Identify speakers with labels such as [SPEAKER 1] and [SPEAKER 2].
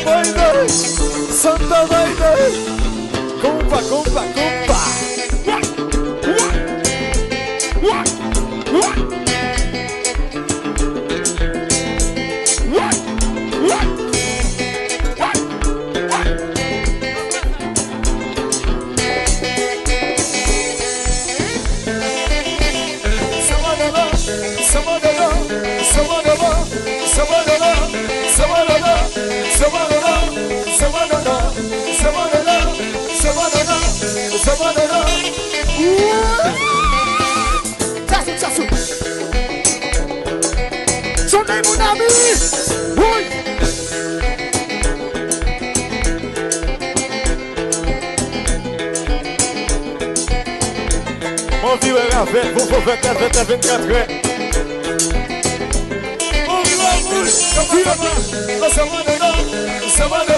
[SPEAKER 1] Baile, Santa Baile. Compa, compa, compa. Sonne mon ami. Oui. Mon vieux est avec vous, vous faites la fête à 24 heures. On va vous, ça va, ça va, ça va,